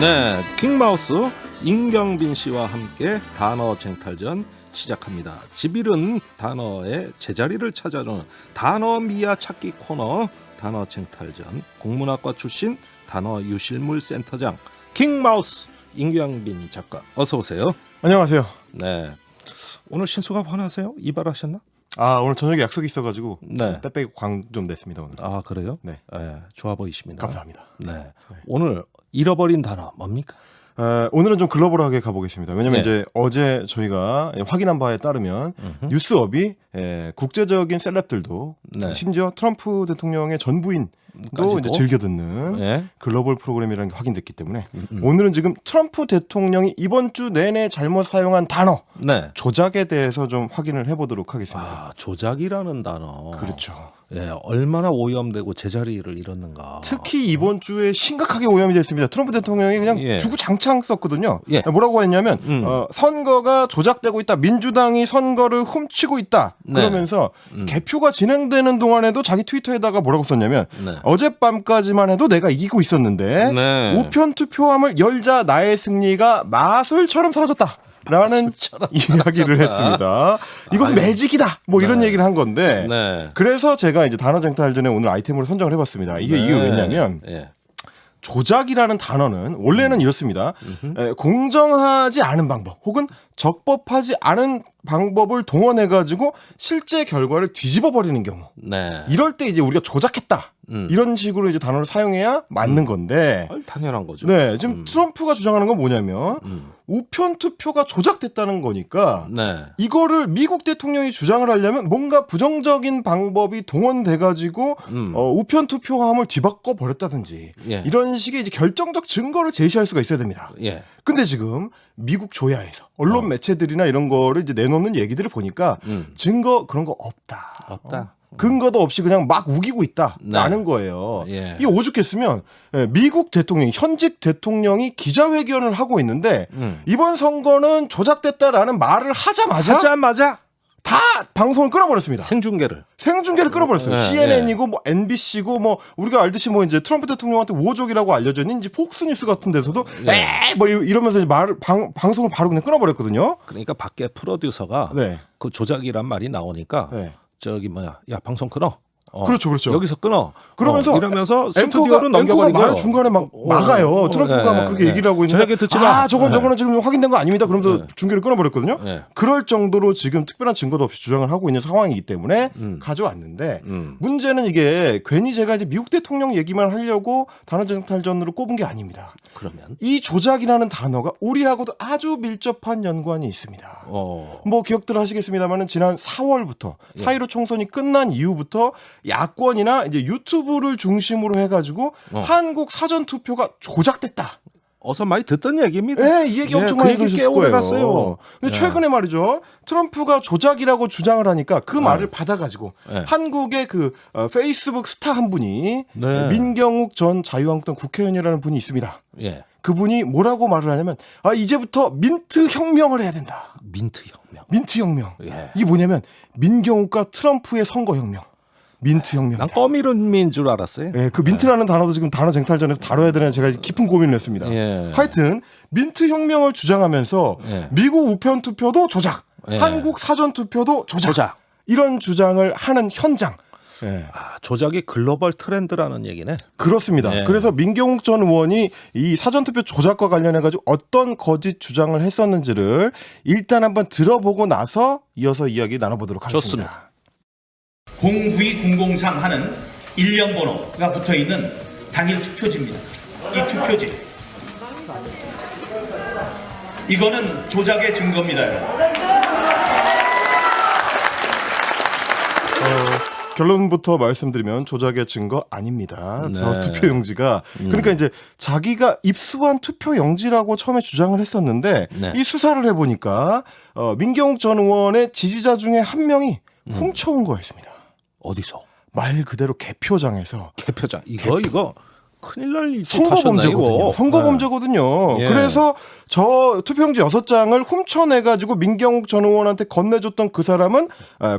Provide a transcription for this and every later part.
네, 킹마우스 임경빈 씨와 함께 단어 쟁탈전 시작합니다. 집이른 단어의 제자리를 찾아주는 단어 미야 찾기 코너 단어 쟁탈전 국문학과 출신 단어 유실물 센터장 킹마우스 임경빈 작가 어서 오세요. 안녕하세요. 네, 오늘 신수가 번하세요? 이발하셨나? 오늘 저녁에 약속이 있어가지고 네. 때 빼고 광 좀 냈습니다 오늘. 아 그래요? 네. 네, 좋아 보이십니다. 감사합니다. 네, 오늘 잃어버린 단어 뭡니까? 오늘은 좀 글로벌하게 가보겠습니다. 왜냐면 네. 이제 어제 저희가 확인한 바에 따르면 뉴스업이 국제적인 셀럽들도 네. 심지어 트럼프 대통령의 전 부인도 까지도? 이제 즐겨 듣는 네. 글로벌 프로그램이라는 게 확인됐기 때문에 오늘은 지금 트럼프 대통령이 이번 주 내내 잘못 사용한 단어 네. 조작에 대해서 좀 확인을 해보도록 하겠습니다. 아, 조작이라는 단어. 그렇죠. 예, 얼마나 오염되고 제자리를 잃었는가. 특히 이번 주에 심각하게 오염이 됐습니다. 트럼프 대통령이 그냥 예. 주구장창 썼거든요. 예. 뭐라고 했냐면 선거가 조작되고 있다. 민주당이 선거를 훔치고 있다. 네. 그러면서 개표가 진행되는 동안에도 자기 트위터에다가 뭐라고 썼냐면 네. 어젯밤까지만 해도 내가 이기고 있었는데 네. 우편 투표함을 열자 나의 승리가 마술처럼 사라졌다. 라는 마술처럼 이야기를 했습니다. 이것은 매직이다. 뭐 이런 네. 얘기를 한 건데 네. 그래서 제가 이제 단어 쟁탈전에 오늘 아이템으로 선정을 해봤습니다. 이게 네. 이게 왜냐면 예. 조작이라는 단어는 원래는 이렇습니다. 공정하지 않은 방법 혹은 적법하지 않은 방법을 동원해가지고 실제 결과를 뒤집어 버리는 경우. 네. 이럴 때 이제 우리가 조작했다. 이런 식으로 이제 단어를 사용해야 맞는 건데. 당연한 거죠. 네, 지금 트럼프가 주장하는 건 뭐냐면 우편 투표가 조작됐다는 거니까 네. 이거를 미국 대통령이 주장을 하려면 뭔가 부정적인 방법이 동원돼가지고 우편 투표함을 뒤바꿔 버렸다든지 예. 이런 식의 이제 결정적 증거를 제시할 수가 있어야 됩니다. 예. 근데 지금 미국 조야에서 언론 매체들이나 이런 거를 이제 내놓는 얘기들을 보니까 증거 그런 거 없다. 없다. 근거도 없이 그냥 막 우기고 있다라는 네. 거예요. 예. 이 오죽했으면 미국 대통령이 현직 대통령이 기자회견을 하고 있는데 이번 선거는 조작됐다라는 말을 하자마자 다 방송을 끊어버렸습니다. 생중계를. 생중계를 끊어버렸어요. 예, CNN이고 뭐 NBC고 뭐 우리가 알듯이 뭐 이제 트럼프 대통령한테 우호적이라고 알려져 있는 이제 폭스뉴스 같은 데서도 뭐 이러면서 이제 방송을 바로 그냥 끊어버렸거든요. 그러니까 밖에 프로듀서가 네. 그 조작이란 말이 나오니까 네. 저기 뭐야, 야 방송 끊어. 그렇죠. 여기서 끊어. 그러면서 이러면서 앵커가 스튜디오로 넘겨버리고 말 중간에 막 막아요. 트럼프가 막 그렇게 얘기를 하고 있는데 저녁에 듣지 마. 저거는 지금 확인된 거 아닙니다. 그러면서 중계를 끊어버렸거든요. 네. 그럴 정도로 지금 특별한 증거도 없이 주장을 하고 있는 상황이기 때문에 가져왔는데 문제는 이게 괜히 제가 이제 미국 대통령 얘기만 하려고 단어 쟁탈전으로 꼽은 게 아닙니다. 그러면 이 조작이라는 단어가 우리하고도 아주 밀접한 연관이 있습니다. 뭐 기억들 하시겠습니다만은 지난 4월부터 4.15 총선이 끝난 이후부터 야권이나 이제 유튜브를 중심으로 해가지고 한국 사전 투표가 조작됐다. 어서 많이 듣던 얘기입니다. 네, 이 얘기 엄청 많이 그 얘기 꽤 들으셨을 오래 거예요. 갔어요. 근데 최근에 말이죠. 트럼프가 조작이라고 주장을 하니까 그 말을 받아가지고 네. 한국의 그 페이스북 스타 한 분이 네. 민경욱 전 자유한국당 국회의원이라는 분이 있습니다. 예. 그분이 뭐라고 말을 하냐면 이제부터 민트 혁명을 해야 된다. 민트 혁명. 민트 혁명. 예. 이게 뭐냐면 민경욱과 트럼프의 선거 혁명. 민트 혁명. 난 꺼미른민 줄 알았어요. 예, 그 민트라는 단어도 지금 단어 쟁탈전에서 다뤄야 되나 제가 깊은 고민을 했습니다. 예. 하여튼 민트 혁명을 주장하면서 예. 미국 우편 투표도 조작, 예. 한국 사전 투표도 조작. 이런 주장을 하는 현장. 예. 조작이 글로벌 트렌드라는 얘기네. 그렇습니다. 예. 그래서 민경욱 전 의원이 이 사전투표 조작과 관련해가지고 어떤 거짓 주장을 했었는지를 일단 한번 들어보고 나서 이어서 이야기 나눠보도록 하겠습니다. 좋습니다. 09200상 하는 일련 번호가 붙어있는 당일 투표지입니다. 이 투표지. 이거는 조작의 증거입니다, 여러분. 결론부터 말씀드리면 조작의 증거 아닙니다. 네. 저 투표용지가. 그러니까 이제 자기가 입수한 투표용지라고 처음에 주장을 했었는데 네. 이 수사를 해보니까 민경욱 전 의원의 지지자 중에 한 명이 훔쳐온 거였습니다. 어디서? 말 그대로 개표장에서. 개표장. 이거 큰일 날 일이 선거범죄거든요. 선거범죄거든요. 예. 그래서 저 투표용지 6장을 훔쳐내가지고 민경욱 전 의원한테 건네줬던 그 사람은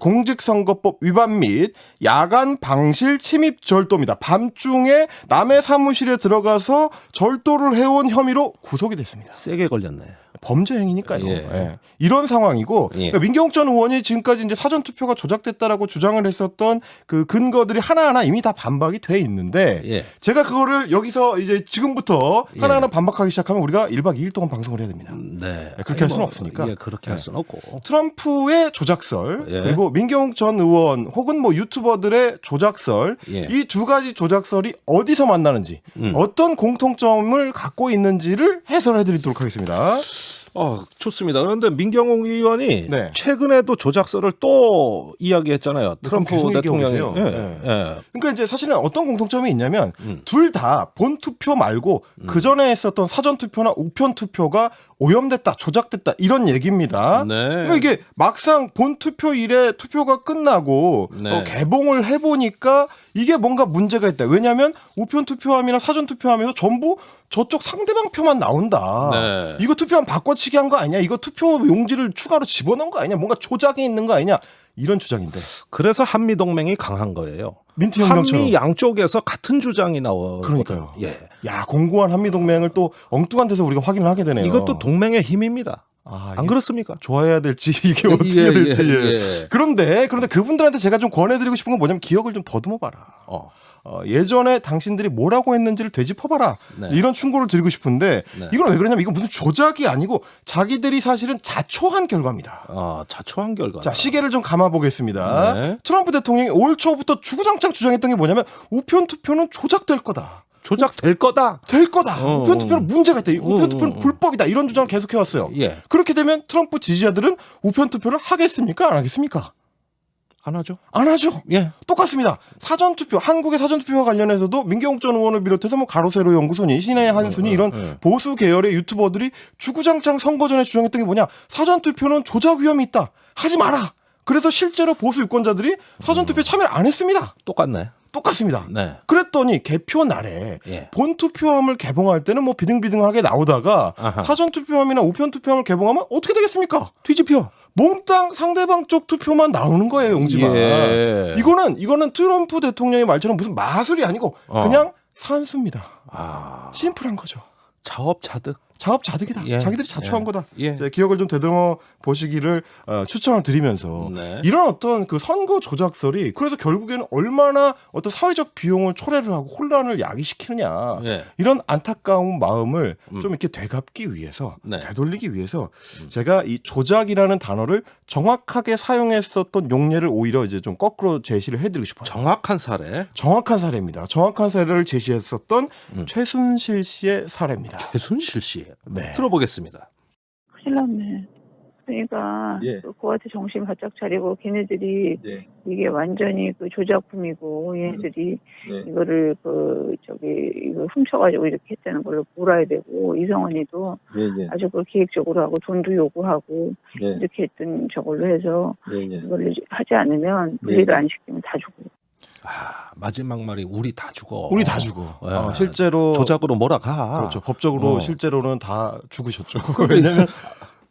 공직선거법 위반 및 야간 방실 침입 절도입니다. 밤중에 남의 사무실에 들어가서 절도를 해온 혐의로 구속이 됐습니다. 세게 걸렸네. 범죄 행위니까요. 예. 예. 이런 상황이고 예. 그러니까 민경욱 전 의원이 지금까지 이제 사전 투표가 조작됐다라고 주장을 했었던 그 근거들이 하나하나 이미 다 반박이 돼 있는데 예. 제가 그거를 여기서 이제 지금부터 예. 하나하나 반박하기 시작하면 우리가 1박 2일 동안 방송을 해야 됩니다. 네. 그렇게 할 수는 없으니까. 예, 그렇게 할 수는 없고. 트럼프의 조작설 예. 그리고 민경욱 전 의원 혹은 뭐 유튜버들의 조작설 예. 이 두 가지 조작설이 어디서 만나는지 어떤 공통점을 갖고 있는지를 해설해 드리도록 하겠습니다. 좋습니다. 그런데 민경욱 의원이 네. 최근에도 조작설을 또 이야기했잖아요. 트럼프 계속 대통령이. 얘기하고 예. 계세요. 예. 그러니까 이제 사실은 어떤 공통점이 있냐면 둘 다 본 투표 말고 그 전에 했었던 사전 투표나 우편 투표가 오염됐다, 조작됐다 이런 얘기입니다. 네. 그러니까 이게 막상 본 투표일에 투표가 끝나고 네. 개봉을 해보니까 이게 뭔가 문제가 있다. 왜냐하면 우편 투표함이나 사전 투표함에서 전부 저쪽 상대방 표만 나온다. 네. 이거 투표함 바꿔치기 한 거 아니냐? 이거 투표 용지를 추가로 집어넣은 거 아니냐? 뭔가 조작이 있는 거 아니냐? 이런 주장인데. 그래서 한미 동맹이 강한 거예요. 민트 혁명처럼. 한미 양쪽에서 같은 주장이 나와. 그러니까요. 예. 야, 공고한 한미 동맹을 또 엉뚱한 데서 우리가 확인을 하게 되네요. 이것도 동맹의 힘입니다. 아, 안 이게 그렇습니까? 좋아해야 될지 이게 어떻게 예, 될지. 예. 그런데 그분들한테 제가 좀 권해드리고 싶은 건 뭐냐면 기억을 좀 더듬어 봐라. 예전에 당신들이 뭐라고 했는지를 되짚어봐라. 네. 이런 충고를 드리고 싶은데 네. 이건 왜 그러냐면 이건 무슨 조작이 아니고 자기들이 사실은 자초한 결과입니다. 자초한 결과. 자, 시계를 좀 감아보겠습니다. 네. 트럼프 대통령이 올 초부터 주구장창 주장했던 게 뭐냐면 우편 투표는 조작될 거다. 조작될 거다. 될 거다. 우편 투표는 문제가 있다. 우편 투표는 불법이다. 이런 주장을 계속해왔어요. 예. 그렇게 되면 트럼프 지지자들은 우편 투표를 하겠습니까? 안 하겠습니까? 안 하죠? 안 하죠. 예. 똑같습니다. 사전투표, 한국의 사전투표와 관련해서도 민경욱 전 의원을 비롯해서 뭐 가로세로 연구소니, 신의 한순이 이런 보수 계열의 유튜버들이 주구장창 선거 전에 주장했던 게 뭐냐? 사전투표는 조작 위험이 있다. 하지 마라. 그래서 실제로 보수 유권자들이 사전투표에 참여를 안 했습니다. 똑같네. 똑같습니다. 네. 그랬더니 개표 날에 예. 본투표함을 개봉할 때는 뭐 비등비등하게 나오다가 아하. 사전투표함이나 우편투표함을 개봉하면 어떻게 되겠습니까? 뒤집혀. 몽땅 상대방 쪽 투표만 나오는 거예요, 용지만. 예. 이거는 트럼프 대통령의 말처럼 무슨 마술이 아니고 그냥 산수입니다. 심플한 거죠. 자업자득. 자업자득이다. 예. 자기들이 자초한 예. 거다. 예. 제 기억을 좀 되돌아 보시기를 추천을 드리면서 네. 이런 어떤 그 선거 조작설이 그래서 결국에는 얼마나 어떤 사회적 비용을 초래를 하고 혼란을 야기시키느냐 예. 이런 안타까운 마음을 좀 이렇게 되갚기 위해서 네. 되돌리기 위해서 제가 이 조작이라는 단어를 정확하게 사용했었던 용례를 오히려 이제 좀 거꾸로 제시를 해드리고 싶어요. 정확한 사례. 정확한 사례입니다. 정확한 사례를 제시했었던 최순실 씨의 사례입니다. 최순실 씨. 네. 들어보겠습니다. 큰일 났네. 그러니까 예. 그거한테 정신 바짝 차리고 걔네들이 네. 이게 완전히 그 조작품이고 얘네들이 네. 이거를 이거 훔쳐가지고 이렇게 했다는 걸로 몰아야 되고 이성원이도 예, 예. 아주 그 기획적으로 하고 돈도 요구하고 네. 이렇게 했던 저걸로 해서 예, 예. 이걸 하지 않으면 분리를 안 시키면 다 죽고. 마지막 말이 우리 다 죽어. 우리 다 죽어. 예. 실제로 조작으로 몰아가. 그렇죠. 법적으로 어. 실제로는 다 죽으셨죠.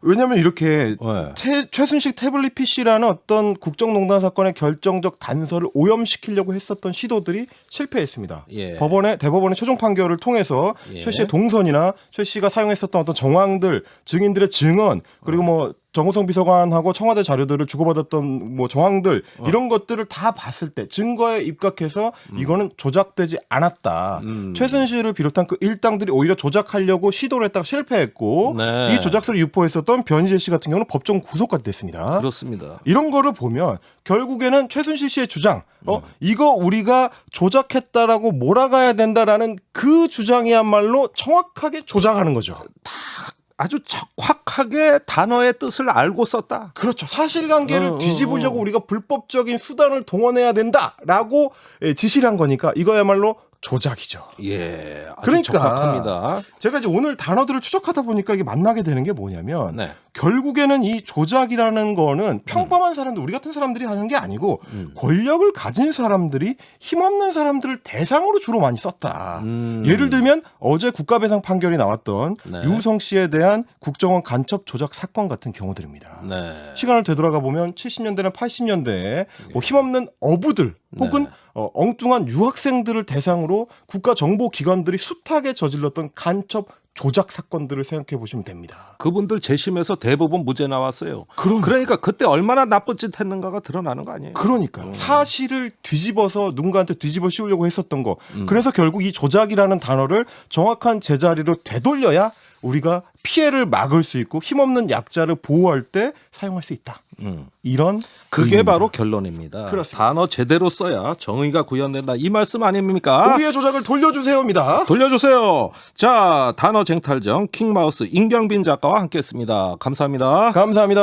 왜냐면 이렇게 예. 최순실 태블릿 PC라는 어떤 국정농단 사건의 결정적 단서를 오염시키려고 했었던 시도들이 실패했습니다. 예. 대법원의 최종 판결을 통해서 예. 최 씨의 동선이나 최 씨가 사용했었던 어떤 정황들, 증인들의 증언, 그리고 뭐 정우성 비서관하고 청와대 자료들을 주고받았던 뭐 정황들 이런 것들을 다 봤을 때 증거에 입각해서 이거는 조작되지 않았다. 최순실을 비롯한 그 일당들이 오히려 조작하려고 시도를 했다가 실패했고 네. 이 조작설을 유포했었던 변희재 씨 같은 경우는 법정 구속까지 됐습니다. 그렇습니다. 이런 거를 보면 결국에는 최순실 씨의 주장, 이거 우리가 조작했다라고 몰아가야 된다라는 그 주장이야말로 정확하게 조작하는 거죠. 아주 적확하게 단어의 뜻을 알고 썼다. 그렇죠. 사실관계를 뒤집으려고 우리가 불법적인 수단을 동원해야 된다라고 지시를 한 거니까 이거야말로 조작이죠. 예, 아주 그러니까 정확합니다. 제가 이제 오늘 단어들을 추적하다 보니까 이게 만나게 되는 게 뭐냐면 네. 결국에는 이 조작이라는 거는 평범한 사람들, 우리 같은 사람들이 하는 게 아니고 권력을 가진 사람들이 힘없는 사람들을 대상으로 주로 많이 썼다. 예를 들면 어제 국가배상 판결이 나왔던 네. 유우성 씨에 대한 국정원 간첩 조작 사건 같은 경우들입니다. 네. 시간을 되돌아가 보면 70년대나 80년대에 뭐 힘없는 어부들 혹은 네. 엉뚱한 유학생들을 대상으로 국가정보기관들이 숱하게 저질렀던 간첩 조작 사건들을 생각해 보시면 됩니다. 그분들 재심에서 대부분 무죄 나왔어요. 그러니까 그때 얼마나 나쁜 짓 했는가가 드러나는 거 아니에요? 그러니까 사실을 뒤집어서 누군가한테 뒤집어 씌우려고 했었던 거. 그래서 결국 이 조작이라는 단어를 정확한 제자리로 되돌려야 우리가 피해를 막을 수 있고 힘없는 약자를 보호할 때 사용할 수 있다. 이런 그게 의미입니다. 바로 결론입니다. 그렇습니다. 단어 제대로 써야 정의가 구현된다. 이 말씀 아닙니까? 우리의 조작을 돌려주세요입니다. 돌려주세요. 자, 단어 쟁탈전 킹마우스 임경빈 작가와 함께했습니다. 감사합니다. 감사합니다.